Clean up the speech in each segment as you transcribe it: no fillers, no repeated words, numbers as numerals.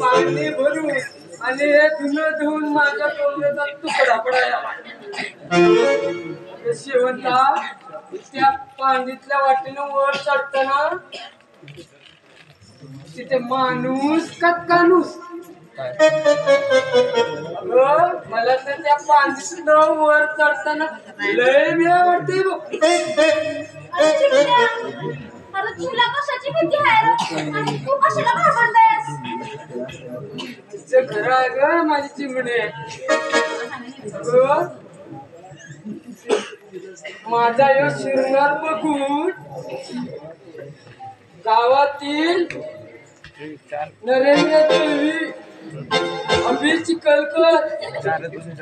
पाणी भरून आणि हे धुणं धुवून माझ्या कमरेचा तुकडा पडायला शेवंता त्या पांडीतल्या वाटेनं वर चढताना तिथे माणूस का कानूस मला तर त्या पांडीतनं वर चढताना लय वेळ वाटते अरे तुला कशाची भीती आहे आणि तू कशाला घाबरतेस? तिचं घर आहे ग माझी चिमणे. माझा यो शिरणार बघून गावातील नरेंद्र देवी, अभि चिखलकर,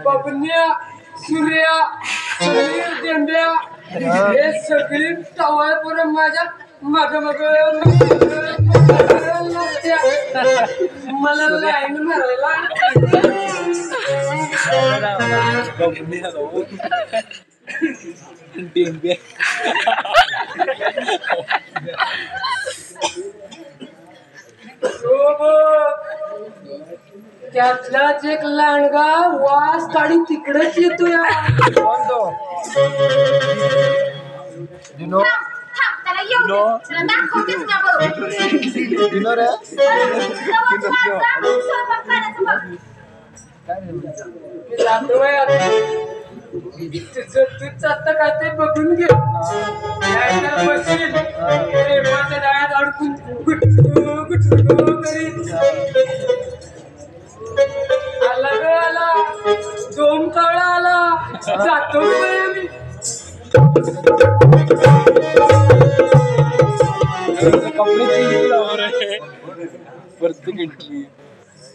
बबन्या, सूर्या, समीर देंड्या हे सगळी टवाळपोर माझ्या मग मला लाईन मारायला त्यातलाच एक लांडगा वास काढी तिकडेच येतो या काय ते बघून घे बसशील प्रेमाच्या डाळ्यात अडकून करीत आला ग आला दोन काळा आला जातो मी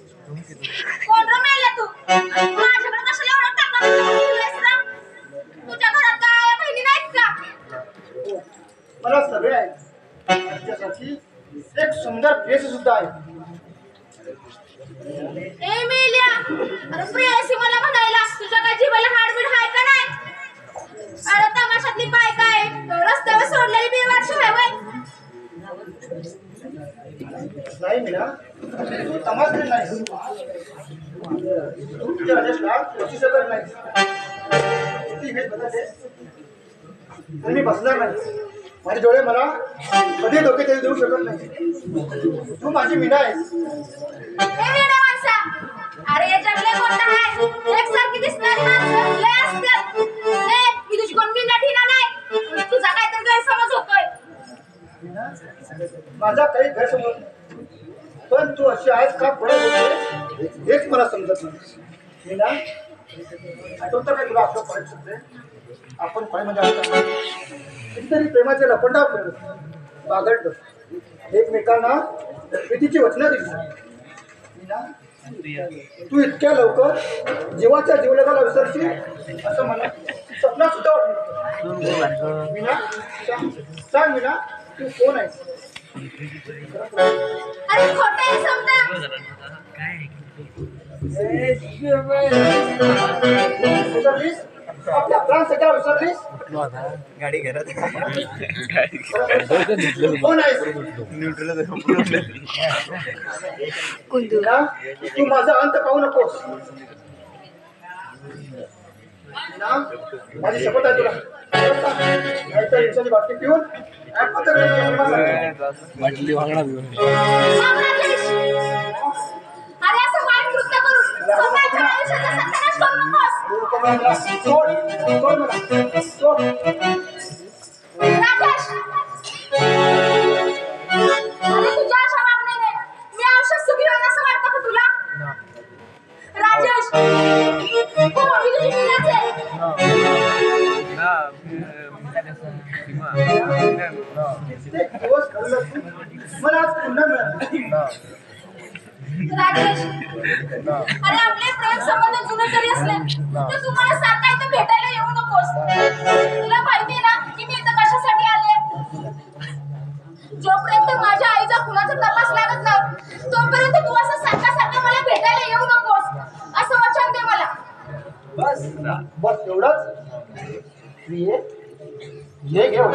कोण रमेला तू माझ्याकडे कशाला एवढा टाका तुझ्या घरात काय बहिणी नाहीत का? मला सगळे आहे त्यासाठी एक सुंदर प्रेस सुद्धा आहे. ए मेल्या अरे प्रेयसी मला म्हणायला तुझ्या काय जीवाला हाडबीड हाय का नाही? अरे तमाशातली बाय काय रस्त्यावर सोडलेली बेवारशी आहे वय नाही मीना तमाशा नाही तुझ्या राजेशला कोची सगळं नाही ती हेच बताते मी बसणार नाही. माझे डोळे मला कधी डोके तरी देऊ शकत नाही. तू माझी मीना आहेस. अरे या जगले कोणता आहे एकसारखी दिसणारी माणसं लय असतात. मी तुझी कोण मीना ठिना नाही तुझा काहीतरी गैरसमज होतोय. माझा काही गैरसमज नाही पण तू अशी आहेस का पुढे होते हेच मला समजत नाही. मीना आठवतं का तुला आपलं कॉलेज सुद्धा आपण कॉलेजमध्ये कितीतरी प्रेमाचे लपंडाव खेळत बागडलं एकमेकांना प्रीतीची वचनं दिली. मीना तू इतक्या लवकर जीवाच्या जीवलगाला विसरशील असं मला स्वप्नात सुद्धा वाटलं. मीना सांग मीना तू कोण आहेस? अरे खोटं आहे समजा. विसरलीस? आपल्या प्रांताच्या विसरलीस? गाडी घरात कोण आहेस? मीना, तू माझा अंत पाहू नकोस. मीना, माझी शपथ आहे तुला. नाहीतर इंशाची बाटली पिऊन आत्महत्या करेन. वाटली वागणार राजेश, अरे असं वाईट कृत्य करून स्वतःच्या आयुष्याचा सत्यानाश करू नकोस. सोड सोड मला सोड. राजेश, अरे तुझ्या अशा वागण्याने मी आयुष्यात सुखी होईन असं वाटतं का तुला? राजेश, तू मोठी तुझी मीनाच आहे. कित्येक दिवस घडलं तू मला आज पुन्हा मिळालं. राजेश, अरे आपले प्रेम संबंध जुने जरी असले तर तू मला सारखा इथे भेटायला येऊ नकोस. तुला माहिती आहे ना की मी इथं कशासाठी आले? जोपर्यंत माझ्या आईचा खुनाचा तपास लागत नाही तोपर्यंत तू असं सारखा सारखा मला भेटायला येऊ नकोस असं वचन दे मला. बस बस एवढंच. प्रिये ये घेऊ.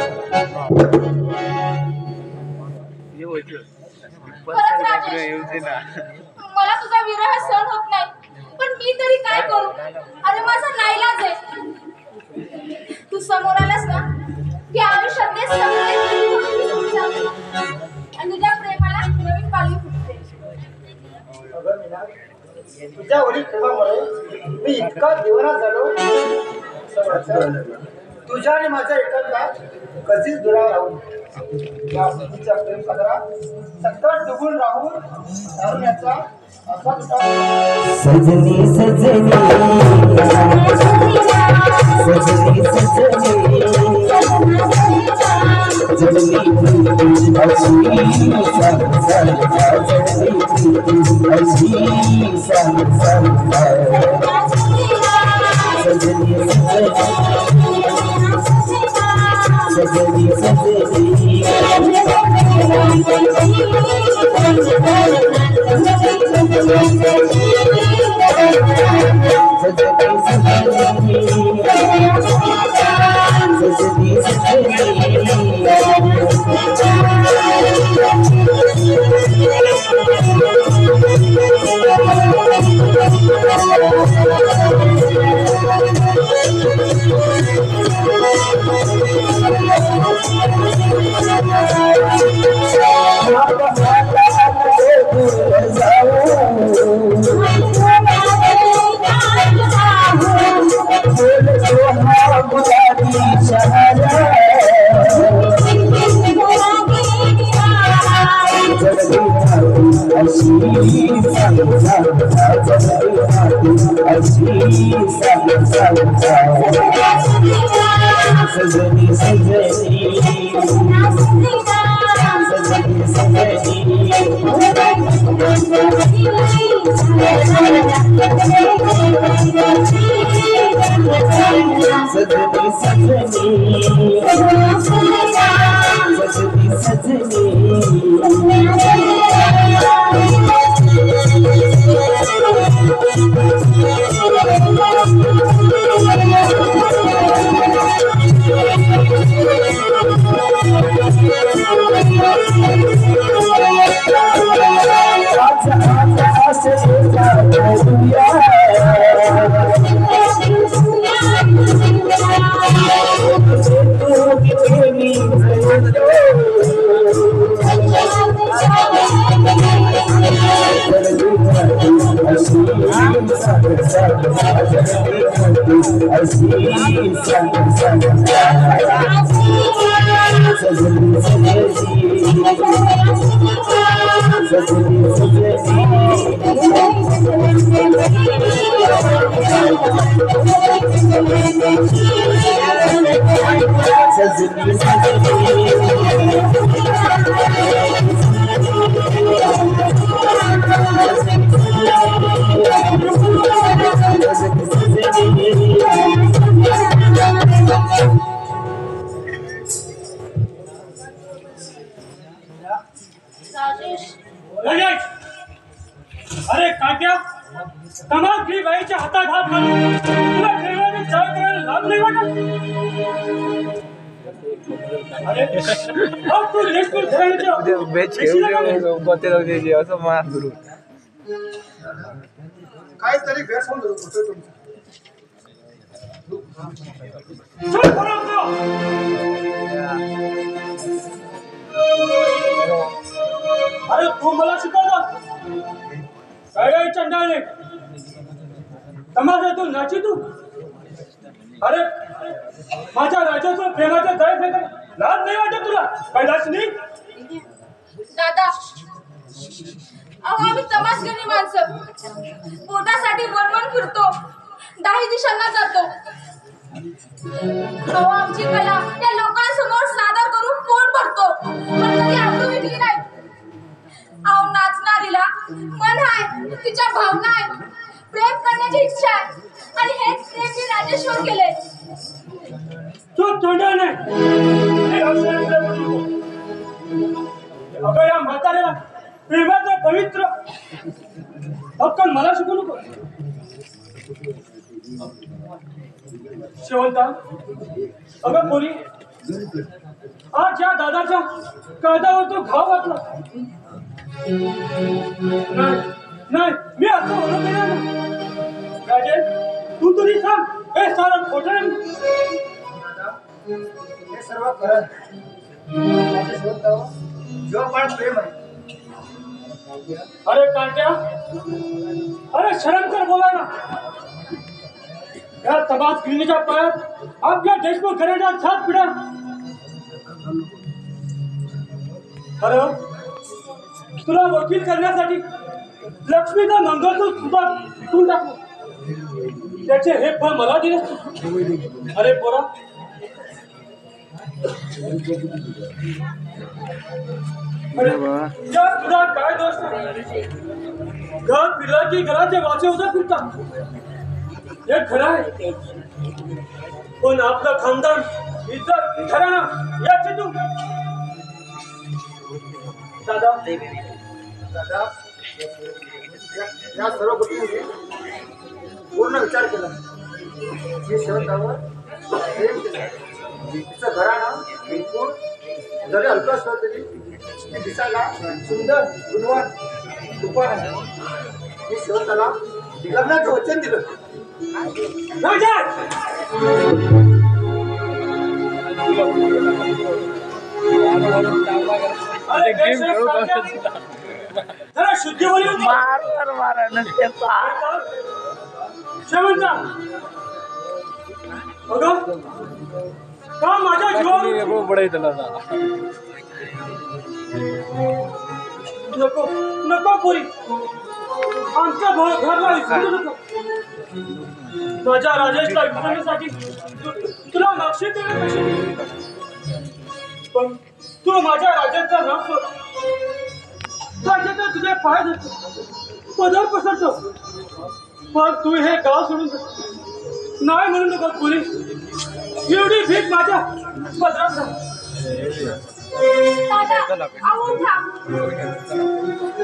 खरंच राजेश, मला तुझा विरह सहन होत नाही पण मी तरी काय करू? अरे माझा नाईलाज आहे. तू समोर आलास ना की आयुष्यातले सगळे दुःख विसरून जाते आणि तुझ्या प्रेमाला नवीन पालवी फुटते. अगं मीना, तुझ्या वडील प्रेमामुळे मी इतका दिवाना झालो. तुझ्या आणि माझ्या एकांतात कधीच दुरावा राहून या मुलीच्या प्रेम सागरात सतत डुबून राहून तारुण्याचा असा तुझा सजनी सजनी सजनी सजनी जगनी सजनी सजनी अरे अब तू रेशमी घराण्याच्या बेच गोते जाऊ असं मा गुरु काहीतरी गैरसमज होतोय तुमचा. चल बरोबर अरे तू मला शिकवलं काय चंडाळे तमाशातून नाची तू. अरे माझ्या राजाचं प्रेमाचं जय फेक लाज नाही वाटत तुला कैलास नाही. दादा अहो आम्ही तमाशगणी माणसं पोटासाठी वनवन फिरतो दाही दिशांना जातो. अहो आमची कला त्या लोकांसमोर सादर करून पोट भरतो पण कधी आबरू विकली नाही. अहो नाचणारीला मन आहे तिच्या भावना आहे प्रेम करण्याची इच्छा आहे आणि हेच प्रेम मी राजेश्वर केले. तू तोंडा नाही अगं या म्हाताऱ्याला प्रेमाचं पवित्र हक्क मला शिकू नको. शेवंता अगं पोरी आज या दादाच्या काळजावर तो घाव घातला. नाही मी असं म्हणत नाही राजेश तू तरी सांग हे सारं खोटं आहे. हे सर्व खरं माझे शेवंतावर जेव्हा पण प्रेम आहे. अरे कांट्या अरे शरम कर बोला ना. या तबास गिरणीच्या पायात आपल्या देशमुख घराण्याचा साथ पिढा. अरे तुला वकील करण्यासाठी लक्ष्मीचा मंगळसूत्र सुद्धा तू टाकलं त्याचे हे फळ मला दिले. अरे पोरा या तुला काय दोष नाही. घर फिरला की घराचे वाचे होता फिरता हे खरं आहे पण आपलं खानदान इज्जत घराणा याची तू दादा दादा या सर्व गोष्टी पूर्ण विचार केला. मी शेवंतावर प्रेम केलं. तिचं घराणं बिलकुल जरी हलकं असलं तरी ती दिसायला सुंदर गुणवान दुपार आहे. मी शेवंताला लग्नाचं वचन दिलं. अरे गेम जरा शुद्धीवरी मार शेवंता अगं का माझ्या जीवावर बडायचं नको नको पोरी आमच्या घरला विसरू नको. माझ्या राजेशला विसरण्यासाठी तुला मागशी देणं कशी पण तू माझ्या राजाचा नाव सोड. राजाचा तुझे पाय धरतो पदर पसरतो पण तू हे गाव सोडून नाही म्हणू नको पोरी. एवढी भीक माझ्या पदरात दादा अहो उठा.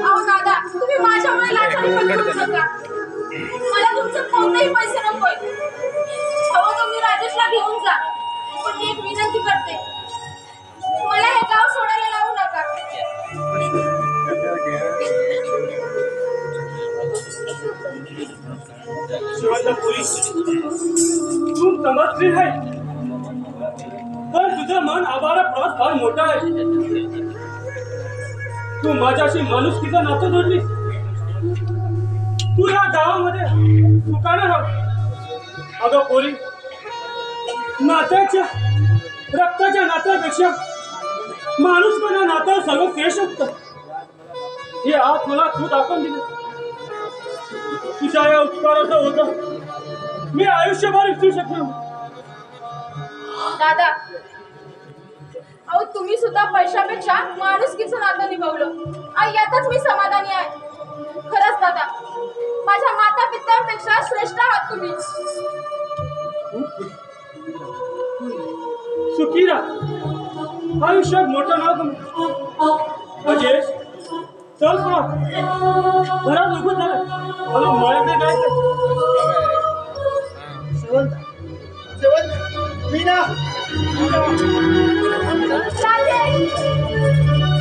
अहो दादा तुम्ही माझ्यामुळे लाचारी पण करू नका. मला तुमचे कोणतेही पैसे नकोय. अहो तुम्ही राजेशला घेऊन जा पण मी एक विनंती करते मला हे गाव सोडायला लावू नका. शिवंतपुरी तू समजली आहे पण तुझं मन आभार प्रवास फार मोठा आहे. तू माझ्याशी माणुसकीचं नातं जोडली. तू या गावामध्ये दुकानं राह. अगं पोरी नात्याच्या रक्ताच्या नात्यापेक्षा माणूसपणा नातं सर्व श्रेष्ठ असतं. हे आज मला तू दाखवून दिलं. तुझ्या या उपकाराचं होतं मी आयुष्यभर विसरू शकलो. दादा अहो तुम्ही सुद्धा पैशापेक्षा माणुसकीचं नातं निभावलं आणि यातच मी समाधानी आहे. खरंच दादा माझ्या माता पित्यांपेक्षा श्रेष्ठ आहात तुम्ही. सुखी राहा आयुष्यात मोठं नाव कमव. अजेश चल पळा घरात उभं झालं मला मळ्याकडे जायचं. शेवंत शेवंत मीना राधे